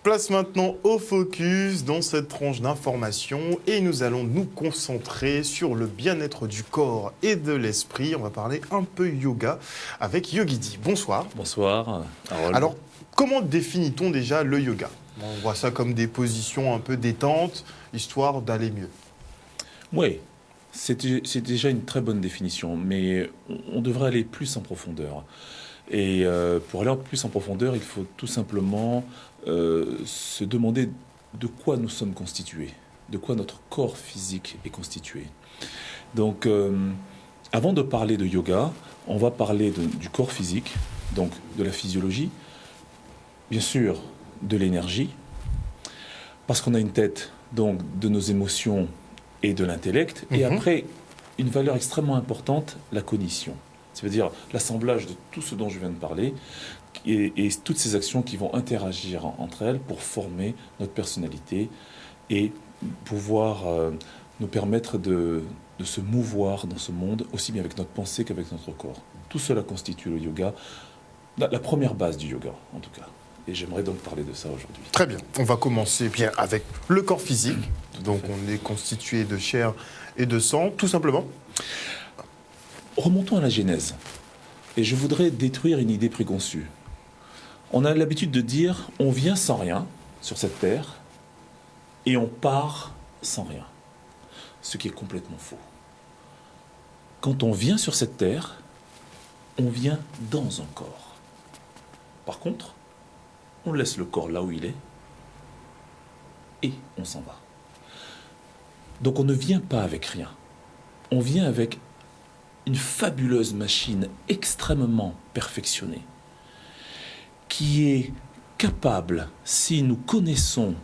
Place maintenant au focus dans cette tranche d'information et nous allons nous concentrer sur le bien-être du corps et de l'esprit. On va parler un peu yoga avec Yogidi. Bonsoir. Bonsoir, Harold. Alors, comment définit-on déjà le yoga? On voit ça comme des positions un peu détentes, histoire d'aller mieux. Oui, c'est déjà une très bonne définition, mais on devrait aller plus en profondeur. Et pour aller plus en profondeur, il faut tout simplement se demander de quoi nous sommes constitués, de quoi notre corps physique est constitué. Donc, avant de parler de yoga, on va parler du corps physique, donc de la physiologie, bien sûr de l'énergie, parce qu'on a une tête, donc de nos émotions et de l'intellect, et après, une valeur extrêmement importante, la cognition. C'est-à-dire l'assemblage de tout ce dont je viens de parler et toutes ces actions qui vont interagir entre elles pour former notre personnalité et pouvoir nous permettre de se mouvoir dans ce monde, aussi bien avec notre pensée qu'avec notre corps. Tout cela constitue le yoga, la première base du yoga en tout cas. Et j'aimerais donc parler de ça aujourd'hui. Très bien. On va commencer bien avec le corps physique. Donc on est constitué de chair et de sang, tout simplement. Remontons à la Genèse. Et je voudrais détruire une idée préconçue. On a l'habitude de dire on vient sans rien sur cette terre et on part sans rien. Ce qui est complètement faux. Quand on vient sur cette terre, on vient dans un corps. Par contre, on laisse le corps là où il est et on s'en va. Donc on ne vient pas avec rien. On vient avec une fabuleuse machine extrêmement perfectionnée qui est capable, si nous connaissons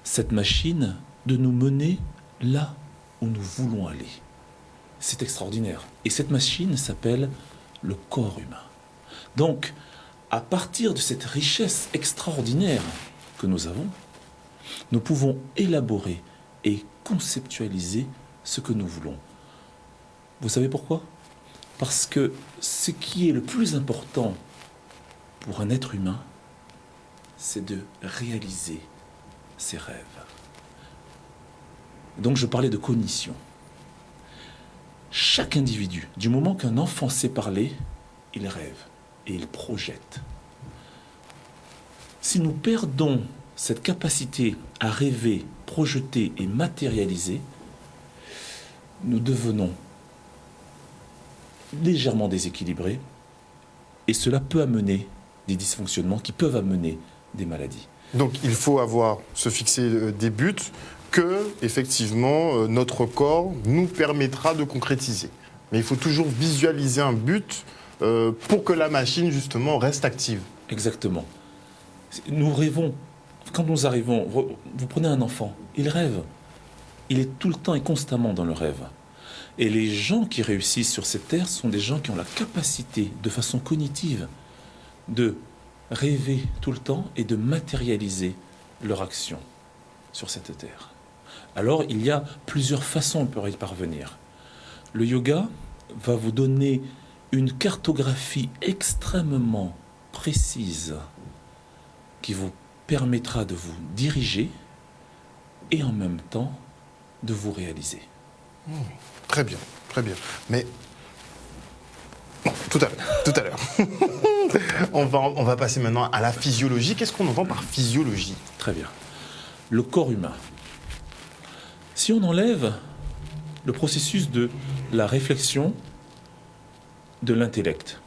cette machine, de nous mener là où nous voulons aller. C'est extraordinaire. Et cette machine s'appelle le corps humain. Donc, à partir de cette richesse extraordinaire que nous avons, nous pouvons élaborer et conceptualiser ce que nous voulons. Vous savez pourquoi? Parce que ce qui est le plus important pour un être humain, c'est de réaliser ses rêves. Donc je parlais de cognition. Chaque individu, du moment qu'un enfant sait parler, il rêve et il projette. Si nous perdons cette capacité à rêver, projeter et matérialiser, nous devenons légèrement déséquilibrés et cela peut amener des dysfonctionnements qui peuvent amener des maladies. Donc il faut se fixer des buts que, effectivement, notre corps nous permettra de concrétiser. Mais il faut toujours visualiser un but pour que la machine, justement, reste active. Exactement. Nous rêvons. Quand nous arrivons, vous prenez un enfant, il rêve. Il est tout le temps et constamment dans le rêve. Et les gens qui réussissent sur cette terre sont des gens qui ont la capacité, de façon cognitive, de rêver tout le temps et de matérialiser leur action sur cette terre. Alors, il y a plusieurs façons pour y parvenir. Le yoga va vous donner une cartographie extrêmement précise qui vous permettra de vous diriger et en même temps de vous réaliser. Très bien, très bien. Mais bon, tout à l'heure. on va passer maintenant à la physiologie. Qu'est-ce qu'on entend par physiologie? Très bien. Le corps humain. Si on enlève le processus de la réflexion de l'intellect,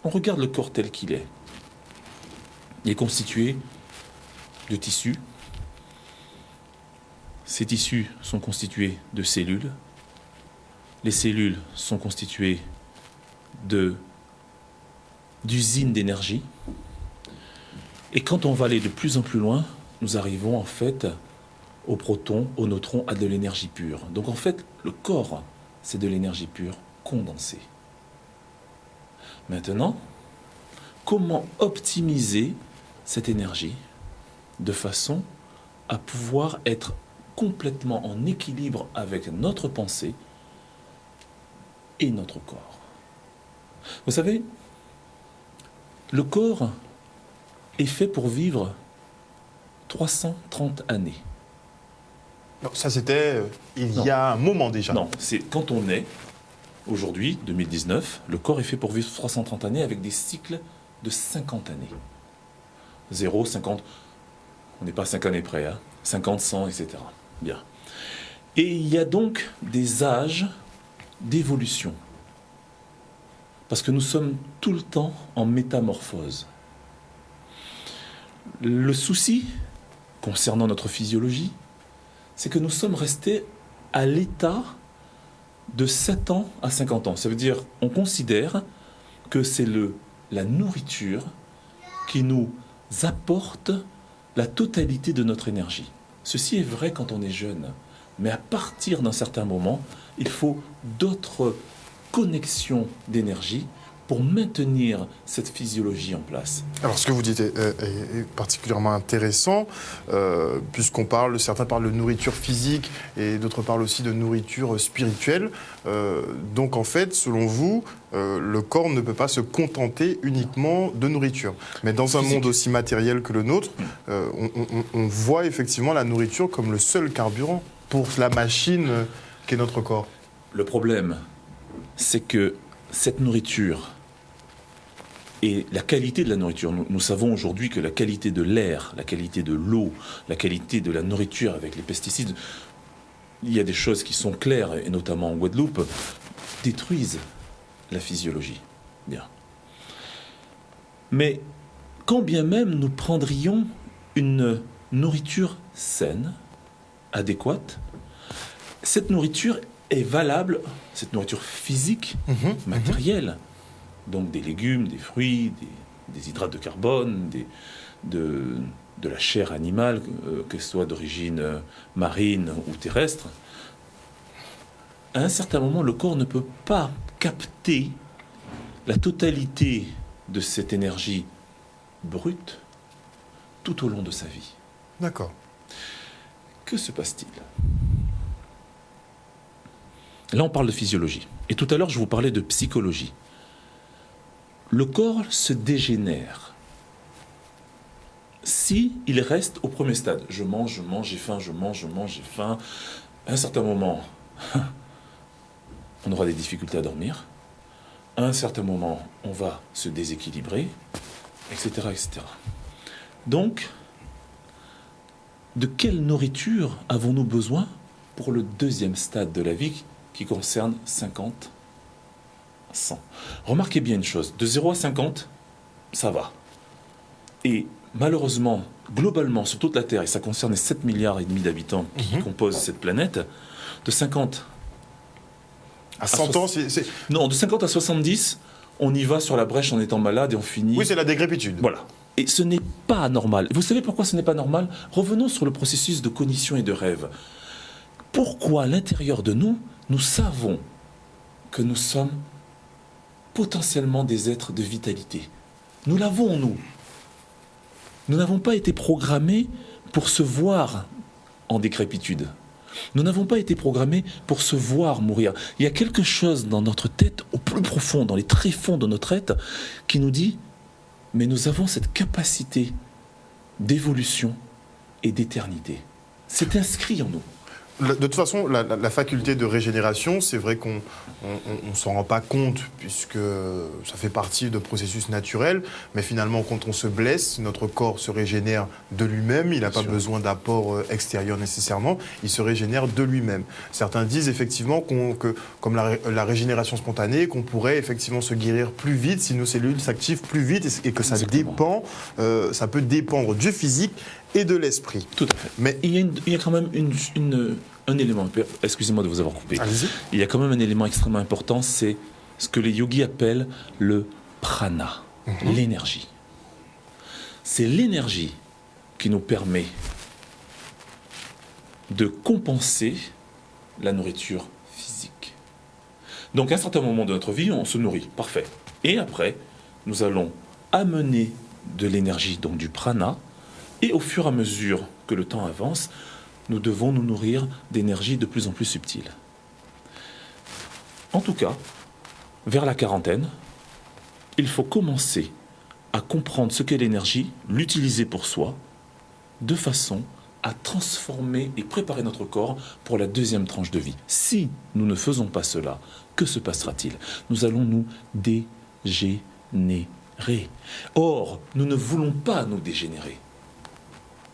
on regarde le corps tel qu'il est. Il est constitué de tissus. Ces tissus sont constitués de cellules. Les cellules sont constituées d'usines d'énergie. Et quand on va aller de plus en plus loin, nous arrivons en fait aux protons, aux neutrons, à de l'énergie pure. Donc en fait, le corps, c'est de l'énergie pure condensée. Maintenant, comment optimiser cette énergie de façon à pouvoir être complètement en équilibre avec notre pensée et notre corps? Vous savez, le corps est fait pour vivre 330 années. Non, ça, c'était il y a un moment déjà. Non, c'est quand on est, aujourd'hui, 2019, le corps est fait pour vivre 330 années avec des cycles de 50 années. 0, 50, on n'est pas 5 années près, hein. 50, 100, etc. Bien. Et il y a donc des âges d'évolution. Parce que nous sommes tout le temps en métamorphose. Le souci, concernant notre physiologie, c'est que nous sommes restés à l'état de 7 ans à 50 ans. Ça veut dire on considère que c'est la nourriture qui nous apporte la totalité de notre énergie. Ceci est vrai quand on est jeune, mais à partir d'un certain moment, il faut d'autres connexions d'énergie pour maintenir cette physiologie en place. Alors, ce que vous dites est particulièrement intéressant, certains parlent de nourriture physique et d'autres parlent aussi de nourriture spirituelle. Donc, en fait, selon vous, le corps ne peut pas se contenter uniquement de nourriture. Mais dans un monde aussi matériel que le nôtre, on voit effectivement la nourriture comme le seul carburant pour la machine qu'est notre corps. Le problème, c'est que cette nourriture et la qualité de la nourriture, nous savons aujourd'hui que la qualité de l'air, la qualité de l'eau, la qualité de la nourriture avec les pesticides, il y a des choses qui sont claires, et notamment en Guadeloupe, détruisent la physiologie. Bien. Mais quand bien même nous prendrions une nourriture saine, adéquate, cette nourriture est valable, cette nourriture physique, matérielle, donc des légumes, des fruits, des hydrates de carbone, de la chair animale, que ce soit d'origine marine ou terrestre. À un certain moment, le corps ne peut pas capter la totalité de cette énergie brute tout au long de sa vie. D'accord. Que se passe-t-il ? Là, on parle de physiologie. Et tout à l'heure, je vous parlais de psychologie. Le corps se dégénère si il reste au premier stade. Je mange, j'ai faim, je mange, j'ai faim. À un certain moment, on aura des difficultés à dormir. À un certain moment, on va se déséquilibrer, etc., etc. Donc, de quelle nourriture avons-nous besoin pour le deuxième stade de la vie qui concerne 50 à 100. Remarquez bien une chose, de 0 à 50, ça va. Et malheureusement, globalement, sur toute la Terre, et ça concerne les 7 milliards et demi d'habitants qui composent cette planète, de 50 à 100 ans, Non, de 50 à 70, on y va sur la brèche en étant malade et on finit... Oui, c'est la décrépitude. Voilà. Et ce n'est pas normal. Vous savez pourquoi ce n'est pas normal ? Revenons sur le processus de cognition et de rêve. Pourquoi, à l'intérieur de nous, nous savons que nous sommes potentiellement des êtres de vitalité ? Nous l'avons, nous. Nous n'avons pas été programmés pour se voir en décrépitude. Nous n'avons pas été programmés pour se voir mourir. Il y a quelque chose dans notre tête, au plus profond, dans les tréfonds de notre être, qui nous dit « Mais nous avons cette capacité d'évolution et d'éternité. » C'est inscrit en nous. De toute façon, la faculté de régénération, c'est vrai qu'on ne s'en rend pas compte puisque ça fait partie de processus naturels, mais finalement, quand on se blesse, notre corps se régénère de lui-même, il n'a pas besoin d'apport extérieur nécessairement, il se régénère de lui-même. Certains disent effectivement que, comme la régénération spontanée, qu'on pourrait effectivement se guérir plus vite si nos cellules s'activent plus vite et que ça ça peut dépendre du physique et de l'esprit. Tout à fait. Mais il y a quand même un élément, excusez-moi de vous avoir coupé. Allez-y. Il y a quand même un élément extrêmement important, c'est ce que les yogis appellent le prana, l'énergie. C'est l'énergie qui nous permet de compenser la nourriture physique. Donc à un certain moment de notre vie, on se nourrit, parfait. Et après, nous allons amener de l'énergie, donc du prana, et au fur et à mesure que le temps avance, nous devons nous nourrir d'énergie de plus en plus subtile. En tout cas, vers la quarantaine, il faut commencer à comprendre ce qu'est l'énergie, l'utiliser pour soi de façon à transformer et préparer notre corps pour la deuxième tranche de vie. Si nous ne faisons pas cela, que se passera-t-il? Nous allons nous dégénérer. Or, nous ne voulons pas nous dégénérer.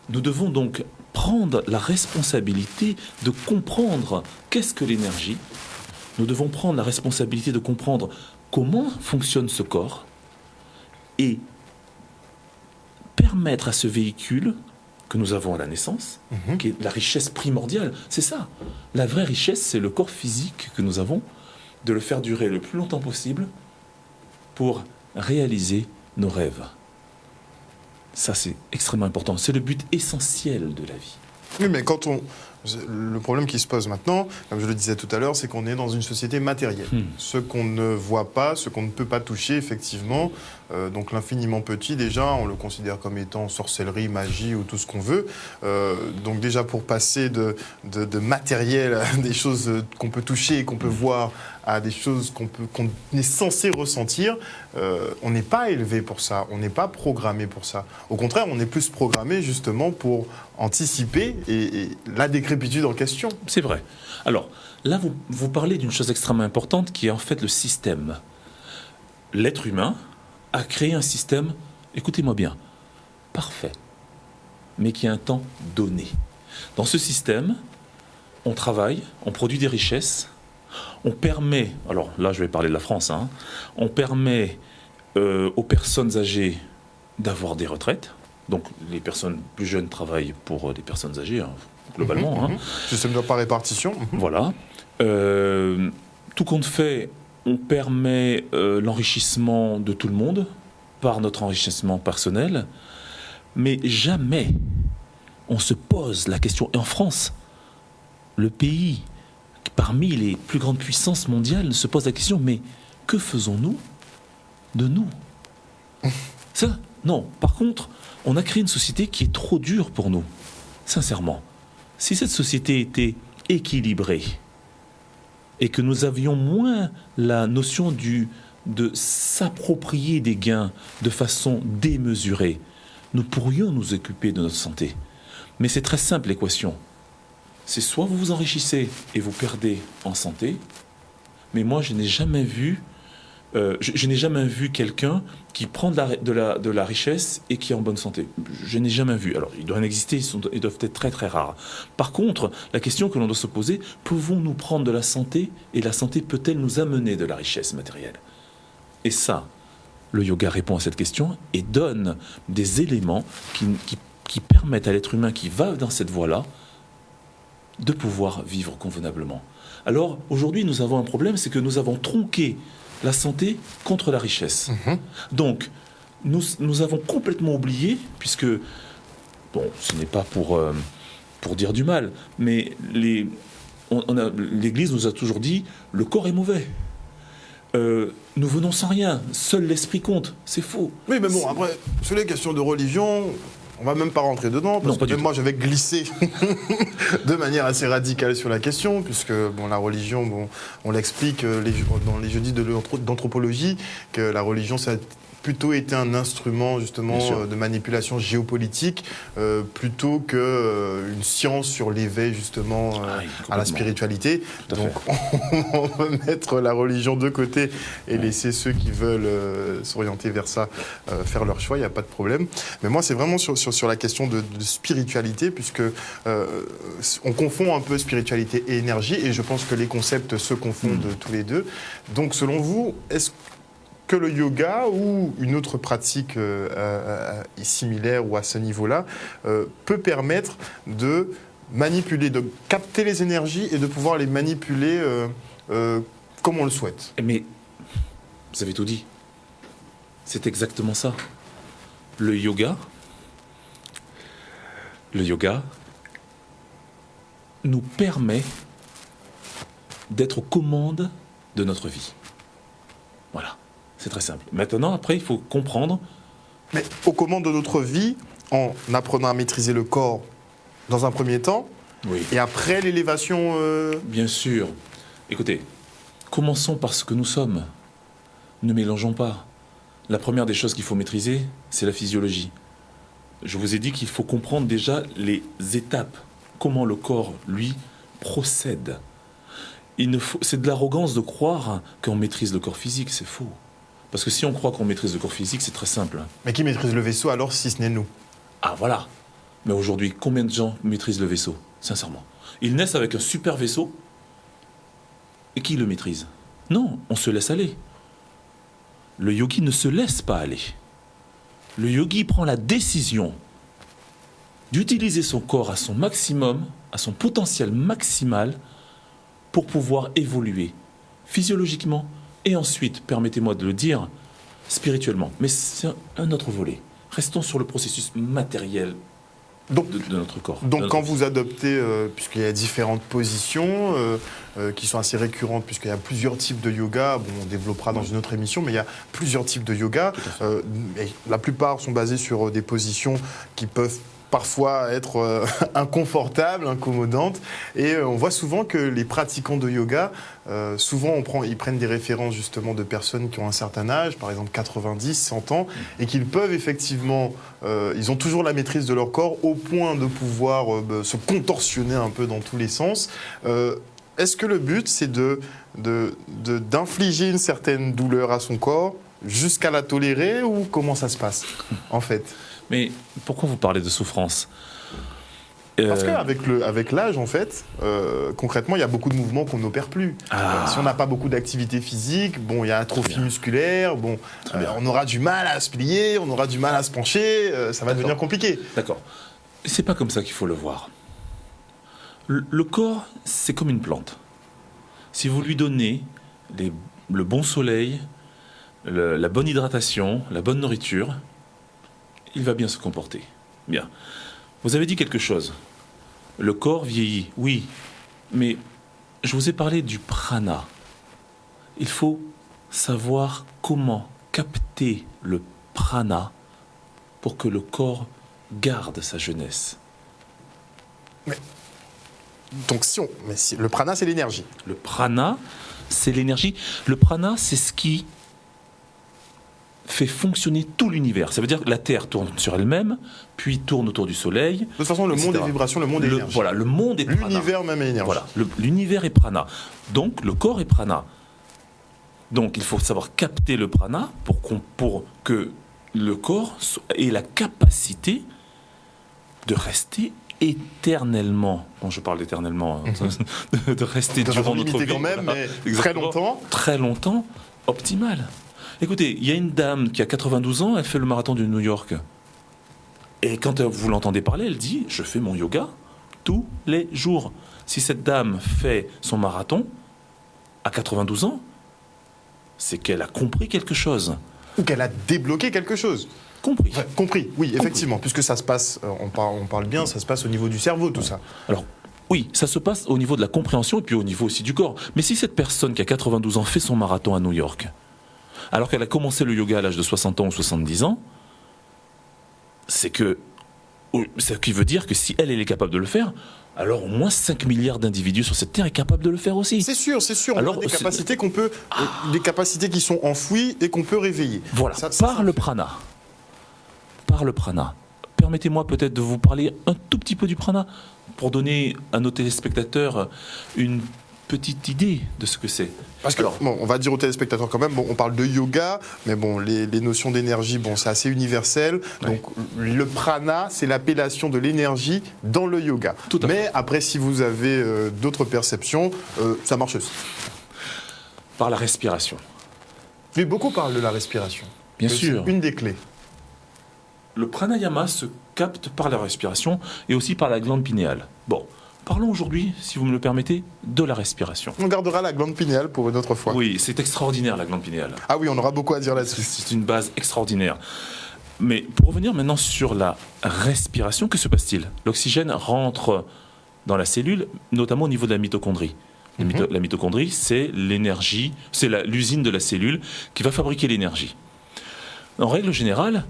Nous devons donc prendre la responsabilité de comprendre qu'est-ce que l'énergie. Nous devons prendre la responsabilité de comprendre comment fonctionne ce corps et permettre à ce véhicule que nous avons à la naissance, qui est la richesse primordiale, c'est ça. La vraie richesse, c'est le corps physique que nous avons, de le faire durer le plus longtemps possible pour réaliser nos rêves. Ça, c'est extrêmement important. C'est le but essentiel de la vie. Oui, mais le problème qui se pose maintenant, comme je le disais tout à l'heure, c'est qu'on est dans une société matérielle. Ce qu'on ne voit pas, ce qu'on ne peut pas toucher, effectivement, donc l'infiniment petit, déjà, on le considère comme étant sorcellerie, magie ou tout ce qu'on veut. Donc déjà, pour passer de matériel à des choses qu'on peut toucher et qu'on peut voir, à des choses qu'on est censé ressentir, on n'est pas élevé pour ça, on n'est pas programmé pour ça. Au contraire, on est plus programmé justement pour anticiper et la décrépitude en question. C'est vrai. Alors, là, vous parlez d'une chose extrêmement importante qui est en fait le système. L'être humain a créé un système, écoutez-moi bien, parfait, mais qui a un temps donné. Dans ce système, on travaille, on produit des richesses, on permet, alors là je vais parler de la France, on permet aux personnes âgées d'avoir des retraites. Donc les personnes plus jeunes travaillent pour des personnes âgées, globalement. Système de par répartition. Voilà. Tout compte fait, on permet l'enrichissement de tout le monde par notre enrichissement personnel, mais jamais on se pose la question. Et en France, le pays parmi les plus grandes puissances mondiales se pose la question, mais que faisons-nous de nous? Ça, non. Par contre, on a créé une société qui est trop dure pour nous, sincèrement. Si cette société était équilibrée et que nous avions moins la notion de s'approprier des gains de façon démesurée, nous pourrions nous occuper de notre santé. Mais c'est très simple l'équation. C'est soit vous vous enrichissez et vous perdez en santé, mais moi je n'ai jamais vu quelqu'un qui prend de la richesse et qui est en bonne santé. Je n'ai jamais vu. Alors, il doit en exister, ils doivent être très très rares. Par contre, la question que l'on doit se poser, pouvons-nous prendre de la santé et la santé peut-elle nous amener de la richesse matérielle? Et ça, le yoga répond à cette question et donne des éléments qui permettent à l'être humain qui va dans cette voie-là de pouvoir vivre convenablement. Alors, aujourd'hui, nous avons un problème, c'est que nous avons tronqué la santé contre la richesse. Donc, nous avons complètement oublié, puisque, bon, ce n'est pas pour dire du mal, mais l'Église nous a toujours dit, le corps est mauvais. Nous venons sans rien, seul l'esprit compte. C'est faux. Oui, mais bon, après, sur les questions de religion, on va même pas rentrer dedans, parce que même moi j'avais glissé de manière assez radicale sur la question, puisque bon, la religion, bon, on l'explique dans les jeudis d'anthropologie, que la religion, ça a plutôt été un instrument justement de manipulation géopolitique, plutôt qu'une science sur l'éveil justement à la spiritualité. Donc on va mettre la religion de côté et laisser ceux qui veulent s'orienter vers ça faire leur choix, il n'y a pas de problème. Mais moi c'est vraiment sur la question de spiritualité, puisque on confond un peu spiritualité et énergie, et je pense que les concepts se confondent tous les deux. Donc selon vous, est-ce que le yoga ou une autre pratique similaire ou à ce niveau-là peut permettre de manipuler, de capter les énergies et de pouvoir les manipuler comme on le souhaite? Mais vous avez tout dit. C'est exactement ça. Le yoga nous permet d'être aux commandes de notre vie. Voilà. C'est très simple. Maintenant, après, il faut comprendre... Mais aux commandes de notre vie, en apprenant à maîtriser le corps dans un premier temps, et après l'élévation... Bien sûr. Écoutez, commençons par ce que nous sommes. Ne mélangeons pas. La première des choses qu'il faut maîtriser, c'est la physiologie. Je vous ai dit qu'il faut comprendre déjà les étapes, comment le corps, lui, procède. C'est de l'arrogance de croire qu'on maîtrise le corps physique, c'est faux. Parce que si on croit qu'on maîtrise le corps physique, c'est très simple. Mais qui maîtrise le vaisseau alors si ce n'est nous? Ah voilà. Mais aujourd'hui, combien de gens maîtrisent le vaisseau, sincèrement? Ils naissent avec un super vaisseau, et qui le maîtrise? Non, on se laisse aller. Le yogi ne se laisse pas aller. Le yogi prend la décision d'utiliser son corps à son maximum, à son potentiel maximal, pour pouvoir évoluer physiologiquement et ensuite, permettez-moi de le dire, spirituellement. Mais c'est un autre volet. Restons sur le processus matériel de notre corps. Donc quand vous adoptez, puisqu'il y a différentes positions qui sont assez récurrentes, puisqu'il y a plusieurs types de yoga, bon, on développera dans une autre émission, mais il y a plusieurs types de yoga. Et la plupart sont basés sur des positions qui peuvent parfois être inconfortables, incommodantes. Et on voit souvent que les pratiquants de yoga, souvent ils prennent des références justement de personnes qui ont un certain âge, par exemple 90, 100 ans, et qu'ils peuvent effectivement, ils ont toujours la maîtrise de leur corps au point de pouvoir se contorsionner un peu dans tous les sens. Est-ce que le but, c'est d'infliger une certaine douleur à son corps jusqu'à la tolérer, ou comment ça se passe en fait? Mais pourquoi vous parlez de souffrance? Parce qu'avec l'âge, en fait, concrètement, il y a beaucoup de mouvements qu'on n'opère plus. Si on n'a pas beaucoup d'activité physique, bon, il y a atrophie musculaire, bon, on aura du mal à se plier, on aura du mal à se pencher, ça va devenir compliqué. D'accord. C'est pas comme ça qu'il faut le voir. Le corps, c'est comme une plante. Si vous lui donnez le bon soleil, la bonne hydratation, la bonne nourriture, il va bien se comporter. Bien. Vous avez dit quelque chose. Le corps vieillit, oui. Mais je vous ai parlé du prana. Il faut savoir comment capter le prana pour que le corps garde sa jeunesse. Donc le prana, c'est l'énergie. Le prana, c'est l'énergie. Le prana, c'est ce qui fait fonctionner tout l'univers. Ça veut dire que la Terre tourne sur elle-même, puis tourne autour du Soleil. De toute façon, le monde est vibration, le monde est énergie. Voilà, le monde est prana. L'univers même est énergie. Voilà, l'univers est prana. Donc, le corps est prana. Donc, il faut savoir capter le prana pour que le corps ait la capacité de rester éternellement, quand je parle d'éternellement, de rester durant notre vie, quand même, mais très longtemps, optimal. Écoutez, il y a une dame qui a 92 ans, elle fait le marathon de New York. Et quand vous l'entendez parler, elle dit « Je fais mon yoga tous les jours ». Si cette dame fait son marathon à 92 ans, c'est qu'elle a compris quelque chose. Ou qu'elle a débloqué quelque chose. Compris. Ouais, compris, oui, effectivement, puisque ça se passe, on parle bien, ça se passe au niveau du cerveau, tout ça. Alors, oui, ça se passe au niveau de la compréhension et puis au niveau aussi du corps. Mais si cette personne qui a 92 ans fait son marathon à New York, alors qu'elle a commencé le yoga à l'âge de 60 ans ou 70 ans, c'est ce qui veut dire que si elle est capable de le faire, alors au moins 5 milliards d'individus sur cette Terre est capable de le faire aussi. C'est sûr. Alors, on a des capacités des capacités qui sont enfouies et qu'on peut réveiller. Voilà, par le prana. Par le prana. Permettez-moi peut-être de vous parler un tout petit peu du prana pour donner à nos téléspectateurs une petite idée de ce que c'est. Parce que, on va dire aux téléspectateurs quand même, on parle de yoga, mais les notions d'énergie, c'est assez universel. Ouais. Donc, le prana, c'est l'appellation de l'énergie dans le yoga. Mais après, si vous avez d'autres perceptions, ça marche aussi. Par la respiration. Oui, beaucoup parlent de la respiration. Bien sûr. C'est une des clés. Le pranayama se capte par la respiration et aussi par la glande pinéale. Bon. Parlons aujourd'hui, si vous me le permettez, de la respiration. On gardera la glande pinéale pour une autre fois. Oui, c'est extraordinaire la glande pinéale. Ah oui, on aura beaucoup à dire là-dessus. C'est une base extraordinaire. Mais pour revenir maintenant sur la respiration, que se passe-t-il? L'oxygène rentre dans la cellule, notamment au niveau de la mitochondrie. La mitochondrie, c'est l'énergie, c'est l'usine de la cellule qui va fabriquer l'énergie. En règle générale,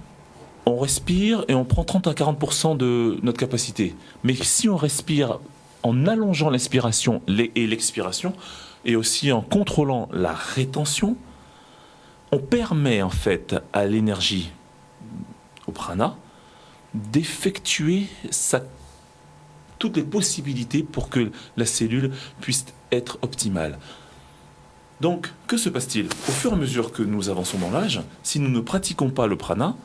on respire et on prend 30 à 40% de notre capacité. Mais si on respire en allongeant l'inspiration et l'expiration, et aussi en contrôlant la rétention, on permet en fait à l'énergie, au prana, d'effectuer toutes les possibilités pour que la cellule puisse être optimale. Donc, que se passe-t-il? Au fur et à mesure que nous avançons dans l'âge, si nous ne pratiquons pas le prana,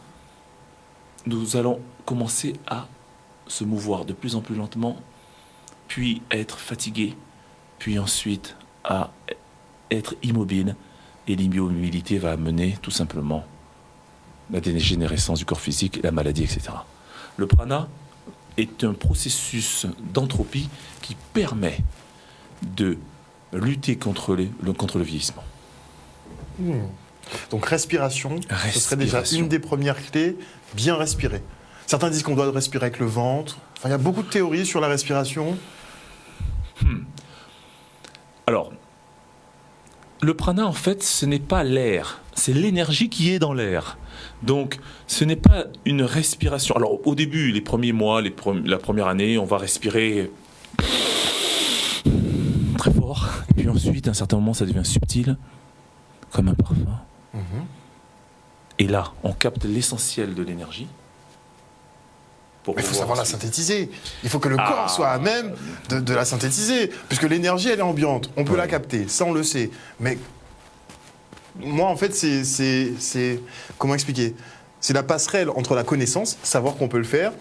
nous allons commencer à se mouvoir de plus en plus lentement, puis être fatigué, puis ensuite à être immobile. Et l'immobilité va amener tout simplement la dégénérescence du corps physique, la maladie, etc. Le prana est un processus d'entropie qui permet de lutter contre le vieillissement. Donc respiration, ce serait déjà une des premières clés, bien respirer. Certains disent qu'on doit respirer avec le ventre. Enfin, il y a beaucoup de théories sur la respiration. Alors, le prana, en fait, ce n'est pas l'air, c'est l'énergie qui est dans l'air. Donc, ce n'est pas une respiration. Alors, au début, les premiers mois, la première année, on va respirer très fort. Puis ensuite, à un certain moment, ça devient subtil, comme un parfum. Et là, on capte l'essentiel de l'énergie. Mais il faut savoir la synthétiser. Il faut que le corps soit à même de la synthétiser. Puisque l'énergie, elle est ambiante. On peut la capter, ça on le sait. Mais moi, en fait, c'est comment expliquer? C'est la passerelle entre la connaissance, savoir qu'on peut le faire,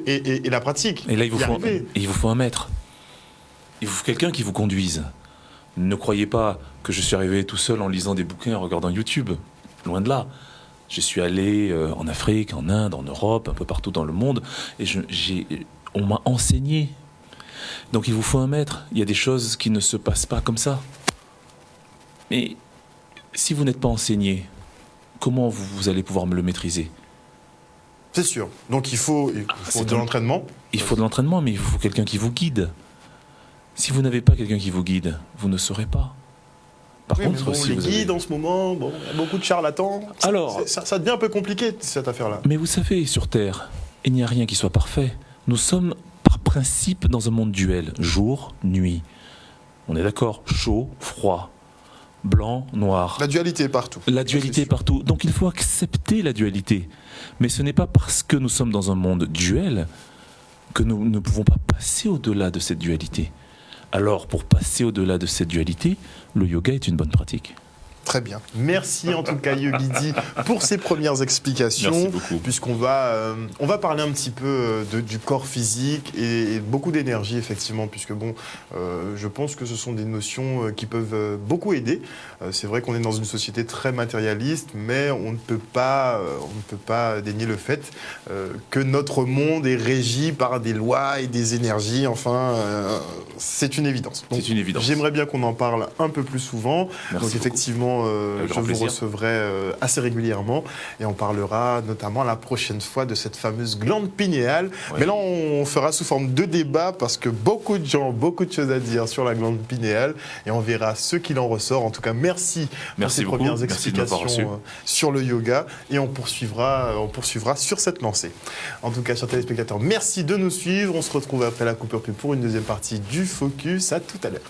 et la pratique. Et là, il vous faut un maître. Il vous faut quelqu'un qui vous conduise. Ne croyez pas que je suis arrivé tout seul en lisant des bouquins, en regardant YouTube. Loin de là. Je suis allé en Afrique, en Inde, en Europe, un peu partout dans le monde, et on m'a enseigné. Donc il vous faut un maître. Il y a des choses qui ne se passent pas comme ça. Mais si vous n'êtes pas enseigné, comment vous allez pouvoir me le maîtriser? C'est sûr. Donc il faut de l'entraînement. Il faut de l'entraînement, mais il faut quelqu'un qui vous guide. Si vous n'avez pas quelqu'un qui vous guide, vous ne saurez pas. Par contre, bon, si les guides en ce moment, il y a beaucoup de charlatans. Alors, ça devient un peu compliqué, cette affaire-là. Mais vous savez, sur Terre, il n'y a rien qui soit parfait. Nous sommes par principe dans un monde duel, jour, nuit. On est d'accord, chaud, froid, blanc, noir. La dualité est partout. La dualité est partout. Donc il faut accepter la dualité. Mais ce n'est pas parce que nous sommes dans un monde duel que nous ne pouvons pas passer au-delà de cette dualité. Alors, pour passer au-delà de cette dualité, le yoga est une bonne pratique. Très bien. Merci en tout cas Yobidi pour ces premières explications. Merci beaucoup. Puisqu'on va, on va parler un petit peu du corps physique et beaucoup d'énergie effectivement, puisque bon, je pense que ce sont des notions qui peuvent beaucoup aider. C'est vrai qu'on est dans une société très matérialiste, mais on ne peut pas dénier le fait que notre monde est régi par des lois et des énergies. Enfin, c'est une évidence. C'est une évidence. J'aimerais bien qu'on en parle un peu plus souvent. Merci Donc effectivement, je vous recevrai assez régulièrement et on parlera notamment la prochaine fois de cette fameuse glande pinéale. Oui. Mais là, on fera sous forme de débat parce que beaucoup de gens ont beaucoup de choses à dire sur la glande pinéale et on verra ce qu'il en ressort. En tout cas, merci pour ces premières explications sur le yoga et on poursuivra sur cette lancée. En tout cas, chers téléspectateurs, merci de nous suivre. On se retrouve après la coupure pour une deuxième partie du Focus. À tout à l'heure.